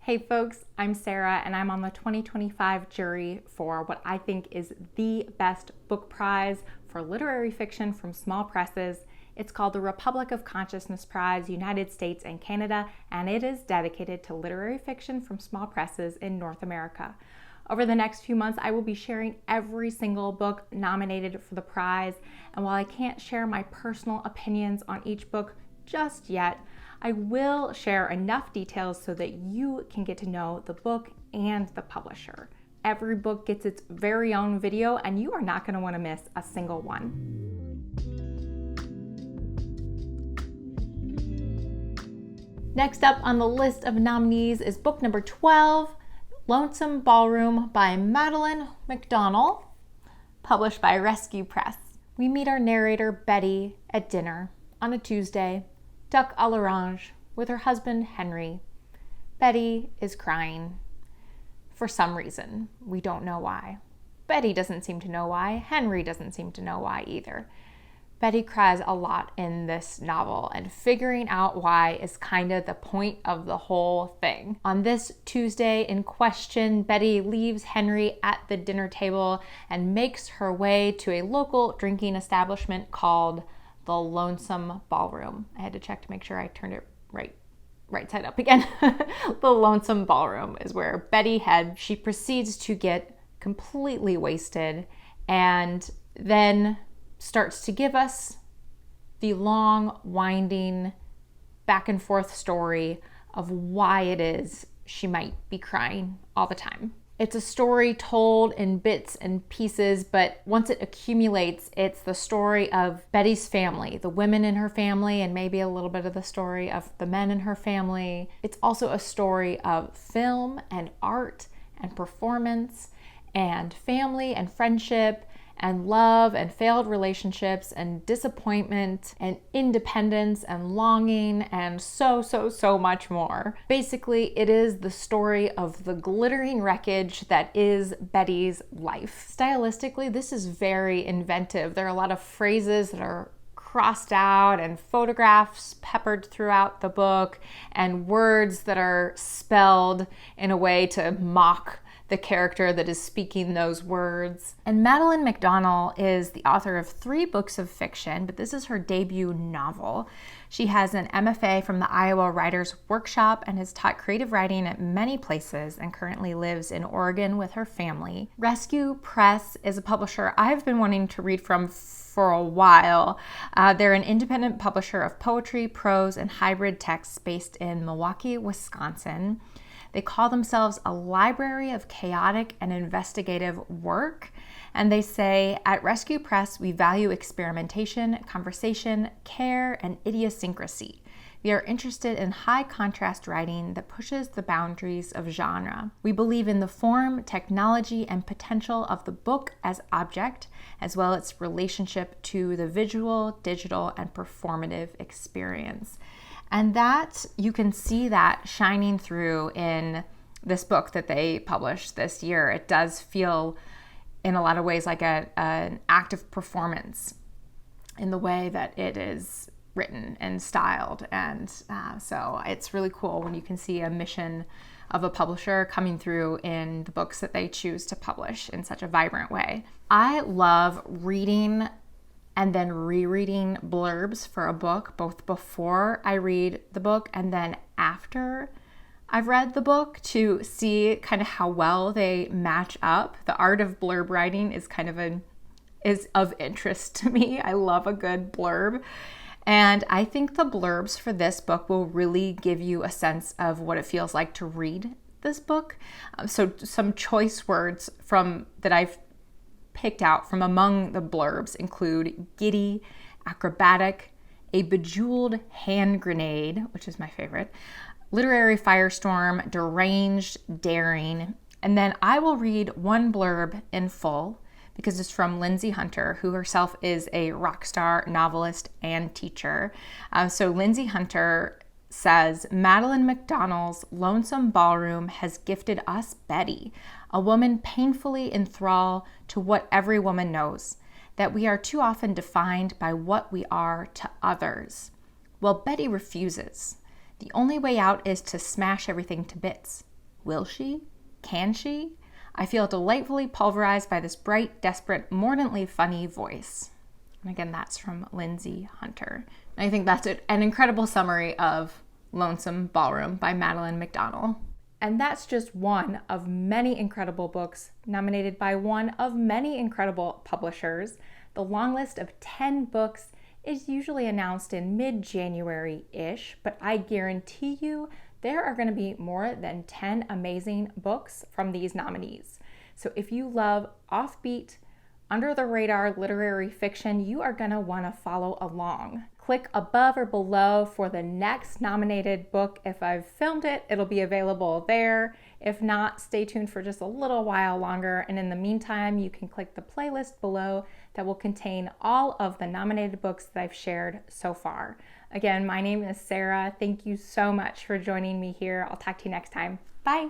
Hey folks, I'm Sarah and I'm on the 2025 jury for what I think is the best book prize for literary fiction from small presses. It's called the Republic of Consciousness Prize, United States and Canada, and it is dedicated to literary fiction from small presses in North America. Over the next few months, I will be sharing every single book nominated for the prize, and while I can't share my personal opinions on each book just yet, I will share enough details so that you can get to know the book and the publisher. Every book gets its very own video, and you are not going to want to miss a single one. Next up on the list of nominees is book number 12, Lonesome Ballroom by Madeline McDonnell, published by Rescue Press. We meet our narrator Betty at dinner on a Tuesday, duck à l'orange, with her husband Henry. Betty is crying for some reason. We don't know why. Betty doesn't seem to know why. Henry doesn't seem to know why either. Betty cries a lot in this novel, and figuring out why is kind of the point of the whole thing. On this Tuesday in question, Betty leaves Henry at the dinner table and makes her way to a local drinking establishment called the Lonesome Ballroom. I had to check to make sure I turned it right side up again. The Lonesome Ballroom is where Betty heads. She proceeds to get completely wasted and then starts to give us the long, winding, back and forth story of why it is she might be crying all the time. It's a story told in bits and pieces, but once it accumulates, it's the story of Betty's family, the women in her family, and maybe a little bit of the story of the men in her family. It's also a story of film and art and performance and family and friendship and love and failed relationships and disappointment and independence and longing and so much more. Basically, it is the story of the glittering wreckage that is Betty's life. Stylistically, this is very inventive. There are a lot of phrases that are crossed out and photographs peppered throughout the book and words that are spelled in a way to mock the character that is speaking those words. And Madeline McDonnell is the author of 3 books of fiction, but this is her debut novel. She has an MFA from the Iowa Writers Workshop and has taught creative writing at many places and currently lives in Oregon with her family. Rescue Press is a publisher I've been wanting to read from for a while. They're an independent publisher of poetry, prose, and hybrid texts based in Milwaukee, Wisconsin. They call themselves a library of chaotic and investigative work. And they say, at Rescue Press, we value experimentation, conversation, care, and idiosyncrasy. We are interested in high contrast writing that pushes the boundaries of genre. We believe in the form, technology, and potential of the book as object, as well as its relationship to the visual, digital, and performative experience. And that, you can see that shining through in this book that they published this year. It does feel in a lot of ways like an active performance in the way that it is written and styled. And so it's really cool when you can see a mission of a publisher coming through in the books that they choose to publish in such a vibrant way. I love reading and then rereading blurbs for a book, both before I read the book and then after I've read the book, to see kind of how well they match up. The art of blurb writing is is of interest to me. I love a good blurb. And I think the blurbs for this book will really give you a sense of what it feels like to read this book. So some choice words that I've picked out from among the blurbs include giddy, acrobatic, a bejeweled hand grenade, which is my favorite, literary firestorm, deranged, daring. And then I will read one blurb in full because it's from Lindsay Hunter, who herself is a rock star novelist and teacher. So Lindsay Hunter says, Madeline McDonnell's Lonesome Ballroom has gifted us Betty, a woman painfully in thrall to what every woman knows, that we are too often defined by what we are to others. Well, Betty refuses. The only way out is to smash everything to bits. Will she? Can she? I feel delightfully pulverized by this bright, desperate, mordantly funny voice. And again, that's from Lindsay Hunter. And I think that's an incredible summary of Lonesome Ballroom by Madeline McDonnell. And that's just one of many incredible books nominated by one of many incredible publishers. The long list of 10 books is usually announced in mid-January-ish, but I guarantee you there are going to be more than 10 amazing books from these nominees. So if you love offbeat, under-the-radar literary fiction, you are going to want to follow along. Click above or below for the next nominated book. If I've filmed it, it'll be available there. If not, stay tuned for just a little while longer. And in the meantime, you can click the playlist below that will contain all of the nominated books that I've shared so far. Again, my name is Sarah. Thank you so much for joining me here. I'll talk to you next time. Bye.